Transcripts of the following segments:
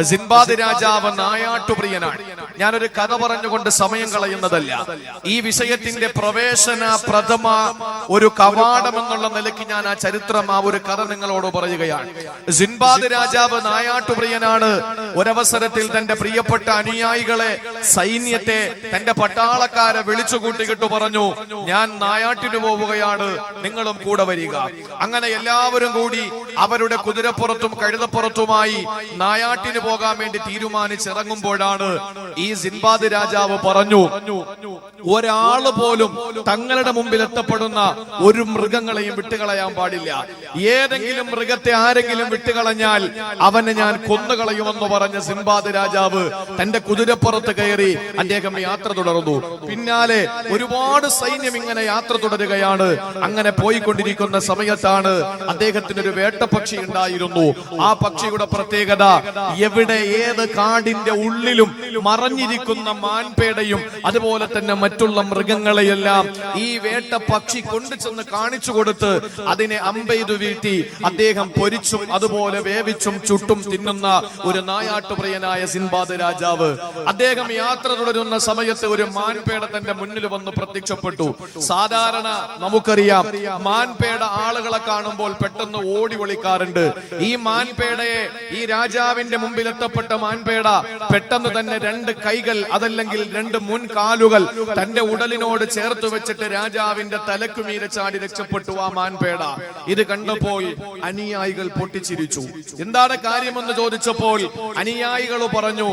Sinbad രാജാവ് നായാട്ടുപ്രിയനാണ്. ഞാനൊരു കഥ പറഞ്ഞുകൊണ്ട് സമയം കളയുന്നതല്ല. ഈ വിഷയത്തിന്റെ പ്രവേശന പ്രഥമ ഒരു കവാടം എന്നുള്ള നിലയ്ക്ക് ഞാൻ ആ ചരിത്രം, ആ ഒരു കഥ നിങ്ങളോട് പറയുകയാണ്. സിൻബാദ് രാജാവ് നായാട്ടുപ്രിയനാണ്. ഒരവസരത്തിൽ തന്റെ പ്രിയപ്പെട്ട അനുയായികളെ, സൈന്യത്തെ, തന്റെ പട്ടാളക്കാരെ വിളിച്ചു കൂട്ടിക്കിട്ടു പറഞ്ഞു, ഞാൻ നായാട്ടിന് പോവുകയാണ്, നിങ്ങളും കൂടെ വരിക. അങ്ങനെ എല്ലാവരും കൂടി അവരുടെ കുതിരപ്പുറത്തും കഴുതപ്പുറത്തുമായി നായാട്ടിന് പോകാൻ വേണ്ടി തീരുമാനിച്ചിറങ്ങുമ്പോഴാണ് ഈ സിൻബാദ് രാജാവ് പറഞ്ഞു, ഒരാള് പോലും തങ്ങളുടെ മുമ്പിൽ എത്തപ്പെടുന്ന ഒരു മൃഗങ്ങളെയും വിട്ടുകളയാൻ പാടില്ല. ഏതെങ്കിലും മൃഗത്തെ ആരെങ്കിലും വിട്ടുകളഞ്ഞാൽ അവനെ ഞാൻ കൊന്നുകളയുമെന്ന് പറഞ്ഞ സിൻബാദ് രാജാവ് തന്റെ കുതിരപ്പുറത്ത് കയറി അദ്ദേഹം യാത്ര തുടർന്നു. പിന്നാലെ ഒരുപാട് സൈന്യം ഇങ്ങനെ യാത്ര തുടരുകയാണ്. അങ്ങനെ പോയിക്കൊണ്ടിരിക്കുന്ന സമയത്താണ് അദ്ദേഹത്തിനൊരു വേട്ടപ്പക്ഷി ഉണ്ടായിരുന്നു. ആ പക്ഷിയുടെ പ്രത്യേകത, എവിടെ ഏത് കാടിന്റെ ഉള്ളിലും മറഞ്ഞിരിക്കുന്ന മാൻപേടയും അതുപോലെ തന്നെ മറ്റുള്ള മൃഗങ്ങളെയെല്ലാം ഈ വേട്ട പക്ഷി കൊണ്ടുചെന്ന് കാണിച്ചു കൊടുത്ത് അതിനെ അമ്പെയ്തു വീഴ്ത്തി അദ്ദേഹം പൊരിച്ചും അതുപോലെ വേവിച്ചും ചുട്ടും തിന്നുന്ന ഒരു നായാട്ടുപ്രിയനായ സിൻബാദ് രാജാവ്. അദ്ദേഹം യാത്ര തുടരുന്ന സമയത്ത് ഒരു മാൻപേട തന്റെ മുന്നിൽ വന്ന് പ്രത്യക്ഷപ്പെട്ടു. സാധാരണ നമുക്കറിയാം, മാൻപേട ആളുകളെ കാണുമ്പോൾ പെട്ടെന്ന് ഓടി ഒളിക്കാറുണ്ട്. ഈ മാൻപേടയെ, ഈ രാജാവിന്റെ മുമ്പിൽ എത്തപ്പെട്ട മാൻപേട പെട്ടെന്ന് തന്നെ രണ്ട് കൈകൾ, അതല്ലെങ്കിൽ രണ്ട് മുൻകാലുകൾ തന്റെ ഉടലിനോട് ചേർത്ത് വെച്ചിട്ട് രാജാവിന്റെ തലക്കുമീരെ ചാടി രക്ഷപ്പെട്ടു ആ മാൻപേട. ഇത് കണ്ടപ്പോൾ അനുയായികൾ പൊട്ടിച്ചിരിച്ചു. എന്താണ് കാര്യമെന്ന് ചോദിച്ചപ്പോൾ അനുയായികൾ പറഞ്ഞു,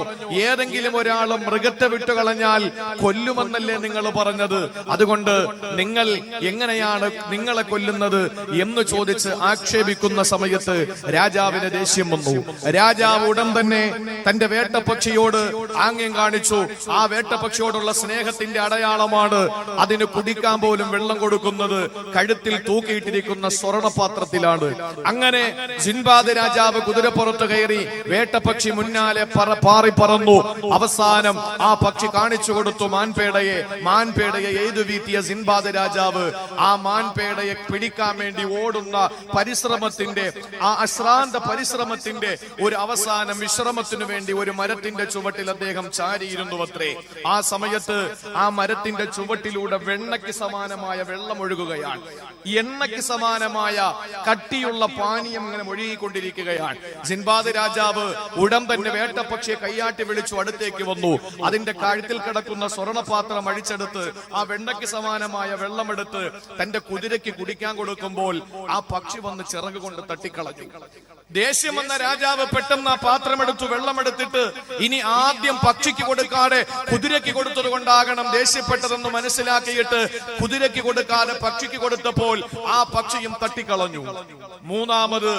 ഏതെങ്കിലും ഒരാൾ മൃഗത്തെ വിട്ടുകളഞ്ഞാൽ കൊല്ലുമെന്നല്ലേ നിങ്ങൾ പറഞ്ഞത്, അതുകൊണ്ട് നിങ്ങൾ എങ്ങനെയാണ് നിങ്ങളെ കൊല്ലുന്നത് എന്ന് ചോദിച്ച് ആക്ഷേപിക്കുന്ന സമയത്ത് രാജാവിന് ദേഷ്യം വന്നു. രാജാവ് ഉടൻ തന്നെ തന്റെ വേട്ടപ്പക്ഷിയോട് ആംഗ്യം കാണിച്ചു. ആ വേട്ടപ്പക്ഷിയോടുള്ള സ്നേഹത്തിന്റെ അടയാളമാണ് അതിന് കുടിക്കാൻ പോലും വെള്ളം കൊടുക്കുന്നത് കഴുത്തിൽ തൂക്കിയിട്ടിരിക്കുന്ന സ്വർണപാത്രത്തിലാണ്. അങ്ങനെ സിൻബാദ് രാജാവ് കുതിരപ്പുറത്ത് കയറി, വേട്ടപ്പക്ഷി മുന്നാലെ പാറി പറന്നു. അവസാനം ആ പക്ഷി കാണിച്ചു കൊടുത്തു മാൻപേടയെ. മാൻപേടയെ എയ്തു വീഴ്ത്തിയ സിൻബാദ് രാജാവ് ആ മാൻപേടയെ പിടിക്കാൻ വേണ്ടി ഓടുന്ന പരിശ്രമത്തിന്റെ, ആ അശ്രാന്ത പരിശ്രമത്തിന്റെ ഒരു അവസാനം വിശ്രമത്തിനു വേണ്ടി ഒരു മരത്തിന്റെ ചുവട്ടിൽ അദ്ദേഹം ചാരിയിരുന്നു അത്രേ. ആ സമയത്ത് ആ മരത്തിന്റെ ചുവട്ടിലൂടെ വെണ്ണയ്ക്ക് സമാനമായ വെള്ളം ഒഴുകുകയാണ്. എണ്ണയ്ക്ക് സമാനമായ കട്ടിയുള്ള പാനീയം ഇങ്ങനെ ഒഴുകിക്കൊണ്ടിരിക്കുകയാണ്. സിൻബാദ് രാജാവ് ഉടൻ തന്നെ വേട്ടപ്പക്ഷിയെ കയ്യാട്ടി വിളിച്ചു അടുത്തേക്ക് വന്നു. അതിന്റെ കഴുത്തിൽ കിടക്കുന്ന സ്വർണപാത്രം അഴിച്ചെടുത്ത് ആ വെണ്ണയ്ക്ക് സമാനമായ വെള്ളമെടുത്ത് തന്റെ കുതിരയ്ക്ക് കുടിക്കാൻ കൊടുക്കുമ്പോൾ ആ പക്ഷി വന്ന് ചിറക് കൊണ്ട് തട്ടിക്കളഞ്ഞു. ദേഷ്യം വന്ന രാജാവ് പെട്ടെന്ന് ആ പാത്രമെടുത്തു, വെള്ളമെടുത്തിട്ട് ഇനി ആദ്യം പക്ഷിക്ക് കൊടുക്കാതെ കുതിരയ്ക്ക് കൊടുത്തത് കൊണ്ടാകണം ദേഷ്യപ്പെട്ടതെന്ന് മനസ്സിലാക്കിയിട്ട് കുതിരയ്ക്ക് കൊടുക്കാതെ പക്ഷിക്ക് കൊടുത്തപ്പോൾ ആ പക്ഷിയും തട്ടിക്കളഞ്ഞു. മൂന്നാമത്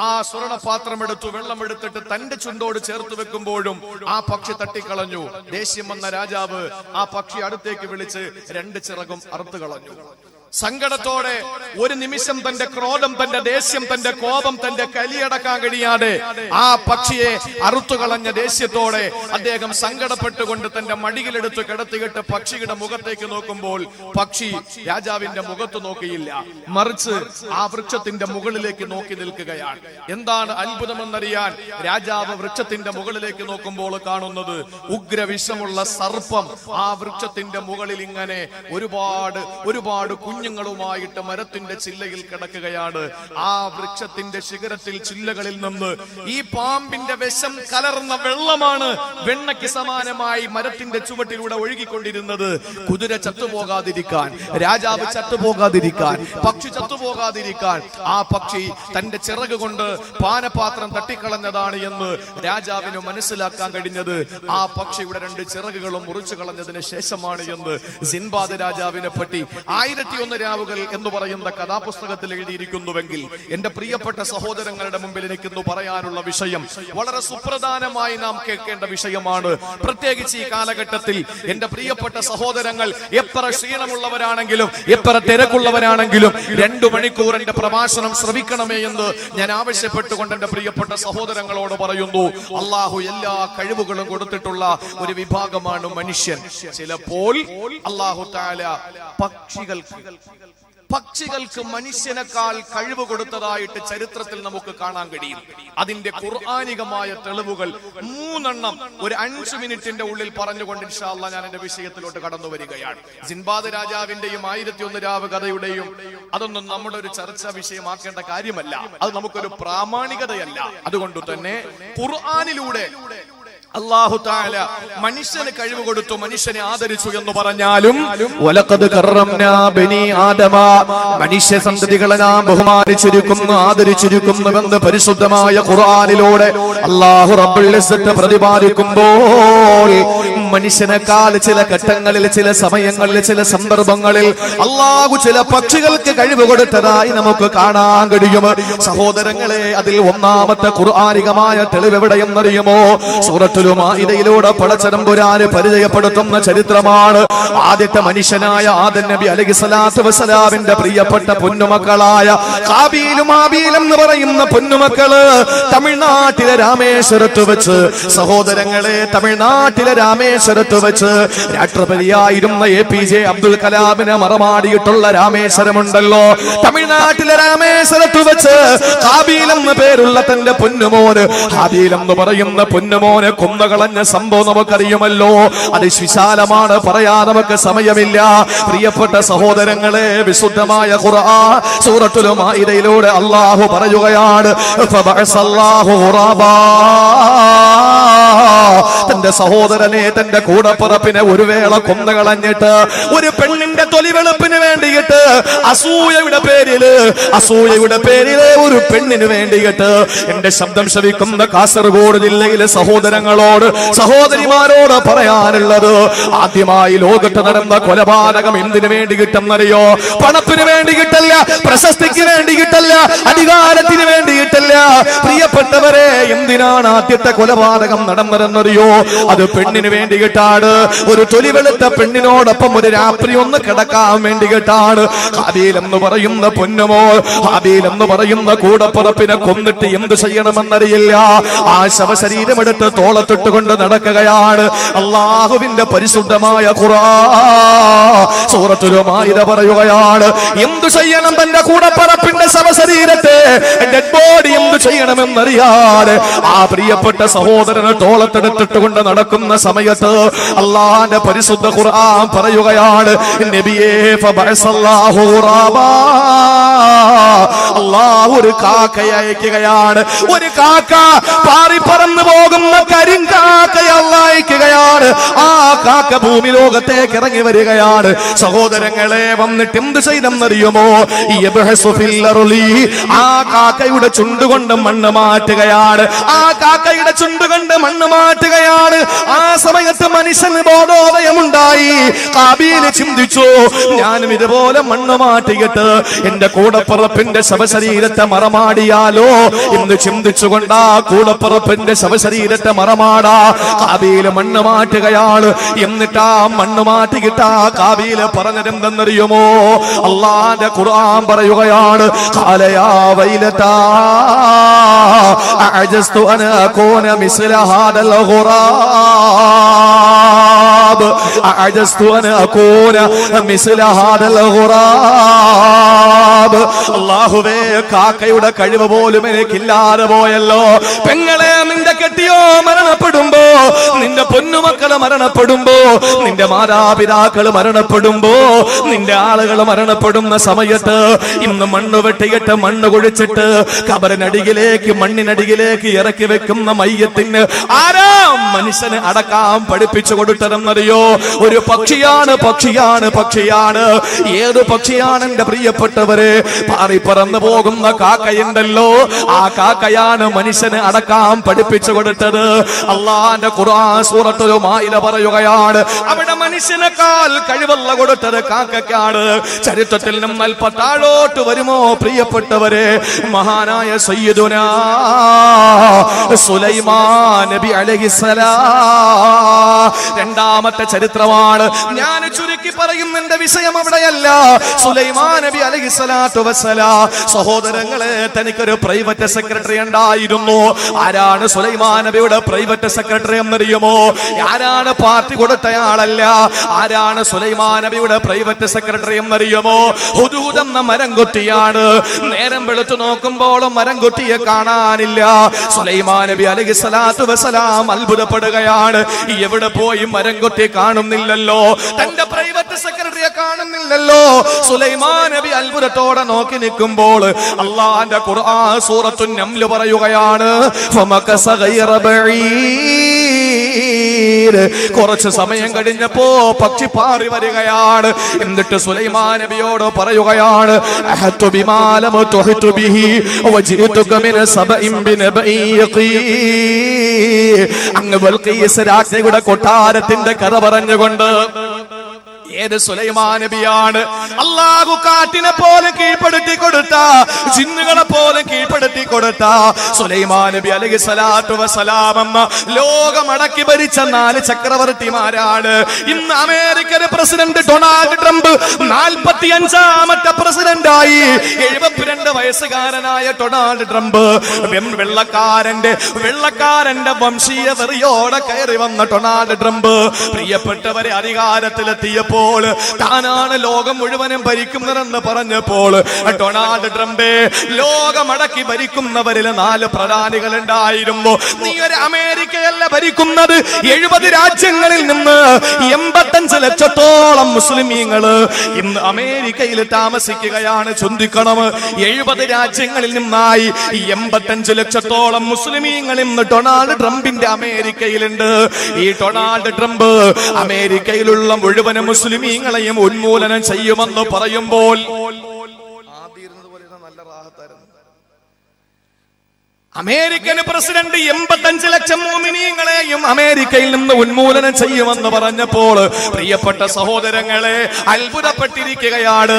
ആ സ്വർണപാത്രം എടുത്തു, വെള്ളമെടുത്തിട്ട് തന്റെ ചുണ്ടോട് ചേർത്ത് വെക്കുമ്പോഴും ആ പക്ഷി തട്ടിക്കളഞ്ഞു. ദേഷ്യം വന്ന രാജാവ് ആ പക്ഷി അടുത്തേക്ക് വിളിച്ച് രണ്ട് ചിറകും അറുത്തു കളഞ്ഞു. സങ്കടത്തോടെ ഒരു നിമിഷം തന്റെ ക്രോധം, തന്റെ ദേഷ്യം, തന്റെ കോപം, തന്റെ കലിയടക്കാൻ കഴിയാതെ ആ പക്ഷിയെ അറുത്തുകളഞ്ഞ ദേഷ്യത്തോടെ അദ്ദേഹം സങ്കടപ്പെട്ടുകൊണ്ട് തന്റെ മടിയിലെടുത്ത് കിടത്തിയിട്ട് പക്ഷിയുടെ മുഖത്തേക്ക് നോക്കുമ്പോൾ പക്ഷി രാജാവിന്റെ മുഖത്ത് നോക്കിയില്ല, മറിച്ച് ആ വൃക്ഷത്തിന്റെ മുകളിലേക്ക് നോക്കി നിൽക്കുകയാണ്. എന്താണ് അത്ഭുതമെന്നറിയാൻ രാജാവ് വൃക്ഷത്തിന്റെ മുകളിലേക്ക് നോക്കുമ്പോൾ കാണുന്നത് ഉഗ്രവിഷമുള്ള സർപ്പം ആ വൃക്ഷത്തിന്റെ മുകളിൽ ഇങ്ങനെ ഒരുപാട് കുഞ്ഞുങ്ങളുമായിട്ട് മരത്തിന്റെ ചില്ലയിൽ കിടക്കുകയാണ്. ആ വൃക്ഷത്തിന്റെ ശിഖരത്തിൽ ചില്ലകളിൽ നിന്ന് ഈ പാമ്പിന്റെ വിഷം കലർന്ന വെള്ളമാണ് വെണ്ണയ്ക്ക് സമാനമായി മരത്തിന്റെ ചുവട്ടിലൂടെ ഒഴുകിക്കൊണ്ടിരുന്നത്. കുതിര ചത്തുപോകാതിരിക്കാൻ, രാജാവ് ചത്തുപോകാതിരിക്കാൻ, പക്ഷി ചത്തുപോകാതിരിക്കാൻ ആ പക്ഷി തന്റെ ചിറക് കൊണ്ട് പാനപാത്രം തട്ടിക്കളഞ്ഞതാണ് എന്ന് രാജാവിന് മനസ്സിലാക്കാൻ കഴിഞ്ഞത് ആ പക്ഷിയുടെ രണ്ട് ചിറകുകളും മുറിച്ചു കളഞ്ഞതിന് ശേഷമാണ് എന്ന് സിൻബാദ് രാജാവിനെ പറ്റി 1001 രാവുകൾ എന്ന് പറയുന്ന കഥാപുസ്തകത്തിൽ എഴുതിയിരിക്കുന്നുവെങ്കിൽ എന്റെ പ്രിയപ്പെട്ട സഹോദരങ്ങളുടെ മുമ്പിൽ എനിക്കിന്ന് പറയാനുള്ള വിഷയം വളരെ സുപ്രധാനമായി നാം കേൾക്കേണ്ട വിഷയമാണ്. പ്രത്യേകിച്ച് ഈ കാലഘട്ടത്തിൽ എന്റെ പ്രിയപ്പെട്ട സഹോദരങ്ങൾ എത്ര ക്ഷീണമുള്ളവരാണെങ്കിലും എത്ര തിരക്കുള്ളവരാണെങ്കിലും 2 മണിക്കൂർ എന്റെ പ്രഭാഷണം ശ്രവിക്കണമേ എന്ന് ഞാൻ ആവശ്യപ്പെട്ടുകൊണ്ട് എന്റെ പ്രിയപ്പെട്ട സഹോദരങ്ങളോട് പറയുന്നു. അള്ളാഹു എല്ലാ കഴിവുകളും കൊടുത്തിട്ടുള്ള ഒരു വിഭാഗമാണ് മനുഷ്യൻ. ചിലപ്പോൾ അള്ളാഹു തആല പക്ഷികൾക്ക് പക്ഷികൾക്ക് മനുഷ്യനേക്കാൾ കഴിവ് കൊടുത്തതായിട്ട് ചരിത്രത്തിൽ നമുക്ക് കാണാൻ കഴിയും. അതിന്റെ ഖുർആനികമായ തെളിവുകൾ 3 ഒരു 5 മിനിറ്റിന്റെ ഉള്ളിൽ പറഞ്ഞുകൊണ്ട് ഇൻഷാ അല്ലാഹ് ഞാൻ എന്റെ വിഷയത്തിലോട്ട് കടന്നു വരികയാണ്. സിൻബാദ് രാജാവിന്റെയും 1001 രാവ് കഥയുടെയും അതൊന്നും നമ്മുടെ ഒരു ചർച്ചാ വിഷയമാക്കേണ്ട കാര്യമല്ല. അത് നമുക്കൊരു പ്രാമാണികതയല്ല. അതുകൊണ്ട് തന്നെ ഖുർആനിലൂടെ അല്ലാഹു തആല മനുഷ്യന് കഴിവ് കൊടുത്തു, മനുഷ്യനെ ആദരിച്ചു എന്ന് പറഞ്ഞാലും വലഖദ് കറംനാ ബനി ആദമ, മനുഷ്യ സന്തതികളെ നാം ബഹുമാനിച്ചിരിക്കുന്നു, ആദരിച്ചിരിക്കുന്നുവെന്ന് പരിശുദ്ധമായ ഖുർആനിലൂടെ അല്ലാഹു റബ്ബുൽ ഇസ്സത്ത് പ്രതിപാദിക്കുമ്പോൾ മനുഷ്യനേക്കാൾ ചില ഘട്ടങ്ങളിൽ, ചില സമയങ്ങളിൽ, ചില സന്ദർഭങ്ങളിൽ അല്ലാഹു ചില പക്ഷികൾക്ക് കഴിവ് കൊടുത്തതായി നമുക്ക് കാണാൻ കഴിയും. സഹോദരങ്ങളെ, അതിൽ ഒന്നാമത്തെ ഖുർആനികമായ തെളിവ് എവിടെയെന്നറിയുമോ? സൂറത്തുൽ മാഇദയിലൂടെ പടച്ചതമ്പുരാന് പരിചയപ്പെടുത്തുന്ന ചരിത്രമാണ്. ആദ്യത്തെ മനുഷ്യനായ ആദം നബി അലൈഹിസ്സലാത്തു വസ്സലാമിന്റെ പ്രിയപ്പെട്ട പൊന്നുമക്കളായ ഹാബീലും ഹാബീലും എന്ന് പറയുന്ന പൊന്നുമക്കള് തമിഴ്നാട്ടിലെ രാമേശ്വരത്ത് വെച്ച്, സഹോദരങ്ങളെ, തമിഴ്നാട്ടിലെ രാമേശ്വരത്ത് വെച്ച് രാഷ്ട്രപതിയായിരുന്ന APJ അബ്ദുൽ കലാമിനെ മറമാടിയിട്ടുള്ള രാമേശ്വരമുണ്ടല്ലോ, തമിഴ്നാട്ടിലെ രാമേശ്വരത്ത് വെച്ച് ഹാബീൽ എന്ന പേരുള്ള തന്റെ പൊന്നുമോന് ഹാബീൽ എന്ന് പറയുന്ന പൊന്നുമോനെ കൊന്നുകളഞ്ഞ സംഭവം നമുക്കറിയുമല്ലോ. അത് വിശാലമാണ്, പറയാൻ നമുക്ക് സമയമില്ല. പ്രിയപ്പെട്ട സഹോദരങ്ങളെ, വിശുദ്ധമായ ഖുർആൻ സൂറത്തുൽ മാഇദയിലൂടെ അല്ലാഹു പറയുകയാണ്, ഫബഅസല്ലാഹു ഖുറാബാ, തന്റെ സഹോദരനെ, തന്റെ കൂടപ്പിറപ്പിനെ ഒരു വേള കൊന്നുകളഞ്ഞിട്ട് ഒരു പെണ്ണിന്റെ തൊലിവെളുപ്പിന് വേണ്ടിയിട്ട് അസൂയയുടെ പേരില് ഒരു പെണ്ണിന് വേണ്ടിയിട്ട് എന്റെ ശബ്ദം ശ്രവിക്കുന്ന കാസർഗോഡ് ജില്ലയിലെ സഹോദരങ്ങളോട്, സഹോദരിമാരോട് പറയാനുള്ളത്, ആദ്യമായി ലോകത്ത് നടന്ന കൊലപാതകം എന്തിനു വേണ്ടി കിട്ടുന്നറിയോ? പണത്തിന് വേണ്ടി കിട്ടല്ല, പ്രശസ്തിക്ക് വേണ്ടി കിട്ടല്ല, അധികാരത്തിന് വേണ്ടി കിട്ടല്ല. പ്രിയപ്പെട്ടവരെ, എന്തിനാണ് ആദ്യത്തെ കൊലപാതകം നടന്നതെന്നറിയോ? അത് പെണ്ണിന് വേണ്ടി കിട്ടാണ്. ഒരു തൊലിവെളുത്ത പെണ്ണിനോടൊപ്പം ഒരു രാത്രി ഒന്ന് കിടക്കാൻ വേണ്ടി കിട്ടാണ്. ഹാബീൽ എന്ന് പറയുന്ന പൊന്നുമോ, ഹാബീൽ എന്ന് പറയുന്ന കൂടപ്പുറപ്പിനെ കൊന്നിട്ട് എന്ത് ചെയ്യണമെന്നറിയില്ല. ആ ശവശരീരം എടുത്ത് തോളത്തിട്ടുകൊണ്ട് നടക്കുകയാണ്. അല്ലാഹുവിന്റെ പരിശുദ്ധമായ ഖുർആൻ സൂറത്തുൽ മാഇദ പറയുകയാണ്, എന്തു ചെയ്യണം തന്റെ കൂടപ്പറപ്പിന്റെ ശവശരീരത്തെ, ഡെഡ് ബോഡി എന്തു ചെയ്യണമെന്നറിയാതെ ആ പ്രിയപ്പെട്ട സഹോദരനെ തോളത്തെടുത്തിട്ട് കൊണ്ട് നടക്കുന്ന സമയത്ത് അല്ലാഹുവിന്റെ പരിശുദ്ധ ഖുർആൻ പറയുകയാണ്, നബിയേ ഫബഅസല്ലാഹു ഖുറാബാ, അല്ലാഹു ഒരു കാക്കയെ അയക്കുകയാണ്. ഒരു കാക്ക പാറി പറന്നു പോകുന്ന കരിങ്കാക്കയെ അല്ലാഹു അയക്കുകയാണ്. ആ കാക്ക ഭൂമി ലോകത്തേക്ക് ഇറങ്ങി വരികയാണ്. സഹോദരങ്ങളെ, വന്നിട്ട് എന്ത് ചെയ്തെന്നറിയുമോ? ആ കാക്കയുടെ ചുണ്ടുകൊണ്ട് മണ്ണ് മാറ്റുകയാണ്. ആ കാക്കയുടെ ചുണ്ടുകൊണ്ട് മണ്ണ് മാറ്റുകയാണ്. ആ സമയത്ത് മനുഷ്യന് ബോധോദയമുണ്ടായി. ഹാബീൽ ചിന്തിച്ചു, ഞാനും ഇതുപോലെ മണ്ണ് മാറ്റിയിട്ട് എന്റെ കൂടപ്പുറപ്പിന്റെ ശവശരീരത്തെ മറമാടിയാലോ എന്ന് ചിന്തിച്ചുകൊണ്ട് ആ കൂടപ്പുറപ്പിന്റെ ശവശരീരത്തെ മറമാടാ ഹാബീൽ മണ്ണ് മാറ്റുകയാണ്. എന്നിട്ട് ആ മണ്ണ് മാറ്റിയിട്ട് ആ ഹാബീൽ പറഞ്ഞതെന്തെന്നറിയുമോ? അല്ലാഹുവിന്റെ ഖുർആൻ പറയുകയാണ്, ഖാലയാ വൈലതാ അഅജസ്തു അൻ അകൂന മിസ്ല ഹാദൽ ഖുറാബ്, അഅജസ്തു അൻ അകൂന മിസ്ല ഹാദൽ ഖുറാബ്. അല്ലാഹുവേ, കാക്കയുടെ കഴിവ് പോലും എനിക്കില്ലാതെ പോയല്ലോ. പെങ്ങളെ, നിന്റെ കെട്ടിയോ മരണപ്പെടുമ്പോ, നിന്റെ പൊന്നുമക്കള് മരണപ്പെടുമ്പോ, നിന്റെ മാതാപിതാക്കൾ മരണപ്പെടുമ്പോ, നിന്റെ ആളുകൾ മരണപ്പെടുന്ന സമയത്ത് ഇന്ന് മണ്ണ് വെട്ടിയിട്ട് മണ്ണ് കുഴിച്ചിട്ട് കബറിനടിയിലേക്ക്, മണ്ണിനടിയിലേക്ക് ഇറക്കി വെക്കുന്ന മയ്യത്തിന് ആരാ മനുഷ്യന് അടക്കാൻ പഠിപ്പിച്ചു കൊടുത്തതെന്നറിയോ? ഒരു പക്ഷിയാണ്, പക്ഷിയാണ്, പക്ഷിയാണ്. ഏത് പക്ഷിയാണ് എന്റെ പ്രിയപ്പെട്ടവരെ? പാറി പറന്നു പോകുന്ന കാക്കയുണ്ടല്ലോ, ആ കാക്കയാണ് മനുഷ്യന് അടക്കാൻ പഠിപ്പിച്ചു കൊടുത്തത്. അല്ലാഹുവിന്റെ ഖുർആൻ സൂറത്തുൽ മാഇദ പറയുകയാണ്, അവിടെ മനുഷ്യനേക്കാൾ കഴിവല്ല കൊടുത്തത് കാക്കയ്ക്കാണ്. ചരിത്രത്തിൽ നമ്മൾ അല്പം താഴോട്ട് വരുമോ പ്രിയപ്പെട്ടവരെ? മഹാനായ സയ്യിദുനാ സുലൈമാൻ നബി അലൈഹിസ്സലാം രണ്ടാമത്തെ ചരിത്രമാണ്. ഞാൻ ചുരുക്കി പറയും, എന്റെ വിഷയം അവിടെയല്ല. സുലൈമാൻ നബി അലൈഹിസ്സലാത്തു വസ്സലാം, സഹോദരങ്ങളെ, തനിക്കൊരു പ്രൈവറ്റ് സെക്രട്ടറി ഉണ്ടായിരുന്നു. ആരാണ് സുലൈമാൻ നബിയുടെ പ്രൈവറ്റ് സെക്രട്ടറി എന്നറിയുമോ? ആരാ ആരാണ് പാർട്ടി കൊടുത്തയാളല്ല. ആരാണ് സുലൈമാൻ നബിയുടെ പ്രൈവറ്റ് സെക്രട്ടറി എന്നറിയുമോ? ഹുദൂദ് എന്ന മരം കൊത്തിയാണ്. നേരം വെളുത്തു നോക്കുമ്പോൾ മരം കൊത്തിയെ കാണാനില്ല. സുലൈമാൻ നബി അലൈഹിസ്സലാത്തു വസ്സലാം അത്ഭുതപ്പെടുകയാണ്. എവിടെ പോയി മരം കൊത്തി കാണുന്നില്ലല്ലോ, തന്റെ പ്രൈവറ്റ് സെക്രട്ടറിയെ കാണുന്നില്ലല്ലോ. സുലൈമാൻ നബി അത്ഭുതത്തോടെ നോക്കി നിൽക്കുമ്പോൾ അല്ലാഹുവിന്റെ ഖുർആൻ സൂറത്തുൻ നംൽ പറയുകയാണ്, ഫമകസ ഗൈറ ബഈർ. കുറച്ച് സമയം കഴിഞ്ഞപ്പോ പക്ഷി പാറി വരികയാണ്. എന്നിട്ട് സുലൈമാൻ നബിയോട് പറയുകയാണ്, അഹതു ബിമാ ലം തുഹിതു ബിഹി വജിതുക മിൻ സബഇൻ ബിനബഈഖി. അങ്ങ് ബൽഖീസ് രാജ്ഞിയുടെ കൊട്ടാരത്തിന്റെ കഥ പറഞ്ഞുകൊണ്ട് ഏത് സുലൈമാൻ നബിയാണ്? അല്ലാഹു കാറ്റിനെ പോലെ കീഴ്പ്പെടുത്തി കൊടുത്ത, ജിന്നുകളെ പോലെ കീഴ്പ്പെടുത്തി കൊടുത്ത സുലൈമാൻ നബി അലൈഹിസ്സലാത്തു വസ്സലാം എന്ന ലോകമടക്കി ഭരിച്ച 4 ചക്രവർത്തിമാരാണ്. ഇന്ന് അമേരിക്കൻ പ്രസിഡന്റ് ഡൊണാൾഡ് ട്രംപ് 45ാമത്തെ പ്രസിഡന്റായി. 72 വയസ്സുകാരനായ ഡൊണാൾഡ് ട്രംപ് വെള്ളക്കാരന്റെ വംശീയ വെറിയോടെ കയറി വന്ന ഡൊണാൾഡ് ട്രംപ് പ്രിയപ്പെട്ടവരെ അധികാരത്തിലെത്തിയപ്പോൾ താനാണ് ലോകം മുഴുവനും ഭരിക്കുന്നതെന്ന് പറഞ്ഞപ്പോൾ ഡൊണാൾഡ് ട്രംപ് ലോകമടക്കി ഭരിക്കുന്നവരിൽ 4 പ്രധാനികൾ ഉണ്ടായിരുന്നു. നീ ഒരു അമേരിക്കയല്ല ഭരിക്കുന്നത്, 70 രാജ്യങ്ങളിൽ നിന്ന് 85 ലക്ഷത്തോളം മുസ്ലിമീങ്ങള് ഇന്ന് അമേരിക്കയിൽ താമസിക്കുകയാണ്. ചിന്തിക്കണം, 70 രാജ്യങ്ങളിൽ നിന്നായി 85 ലക്ഷത്തോളം മുസ്ലിമീങ്ങൾ ഇന്ന് ഡൊണാൾഡ് ട്രംപിന്റെ അമേരിക്കയിലുണ്ട്. ഈ ഡൊണാൾഡ് ട്രംപ് അമേരിക്കയിലുള്ള മുഴുവൻ മുസ്ലിമീങ്ങളെയും ഉന്മൂലനം ചെയ്യുമെന്ന് പറയുമ്പോൾ നല്ല റാഹത്തായിരുന്നു. അമേരിക്കൻ പ്രസിഡന്റ് 85 ലക്ഷം മുഅ്മിനീങ്ങളെയും അമേരിക്കയിൽ നിന്ന് ഉന്മൂലനം ചെയ്യുമെന്ന് പറഞ്ഞപ്പോൾ പ്രിയപ്പെട്ട സഹോദരങ്ങളെ അത്ഭുതപ്പെട്ടിരിക്കുകയാണ്.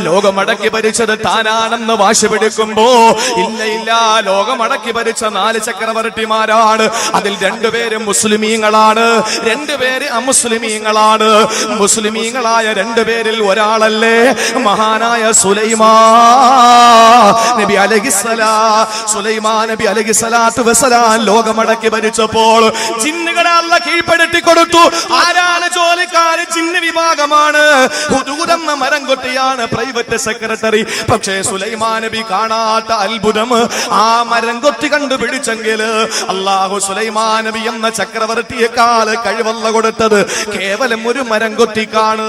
ലോകമടക്കി ഭരിച്ചത് താനാണെന്ന് വാശി പിടിക്കുമ്പോ ഇല്ല, ലോകമടക്കി ഭരിച്ച 4 ചക്രവർത്തിമാരാണ്. അതിൽ 2 പേര് മുസ്ലിമീങ്ങളാണ്, 2 പേര് അമുസ്ലിമീങ്ങളാണ്. മുസ്ലിമീങ്ങളായ 2 പേരിൽ ഒരാളല്ലേ മഹാനായ സുലൈമാൻ നബി അലൈഹിസ്സലാം. സുലൈമാൻ നബി അലൈഹിസ്സലാത്തു വസ്സലാം ലോകമടക്കി ഭരിച്ചപ്പോൾ ജിന്നുകളെ അല്ലാഹ് കീഴ്പ്പെടുത്തി കൊടുത്തു. ആരാണ് ജോലിക്കാര്? ജിന്ന് വിഭാഗമാണ്. ഹുദൂദ് എന്ന മരം കൊത്തിയാണ് പ്രൈവറ്റ് സെക്രട്ടറി. പക്ഷേ സുലൈമാൻ നബി കാണാത്ത അത്ഭുതം ആ മരം കൊത്തി കണ്ടുപിടിച്ചെങ്കിൽ അല്ലാഹു സുലൈമാൻ നബി എന്ന ചക്രവർത്തിയെക്കാൾ കഴിവല്ല കൊടുത്തത് കേവലം ഒരു മരം കൊത്തിക്കാണ്.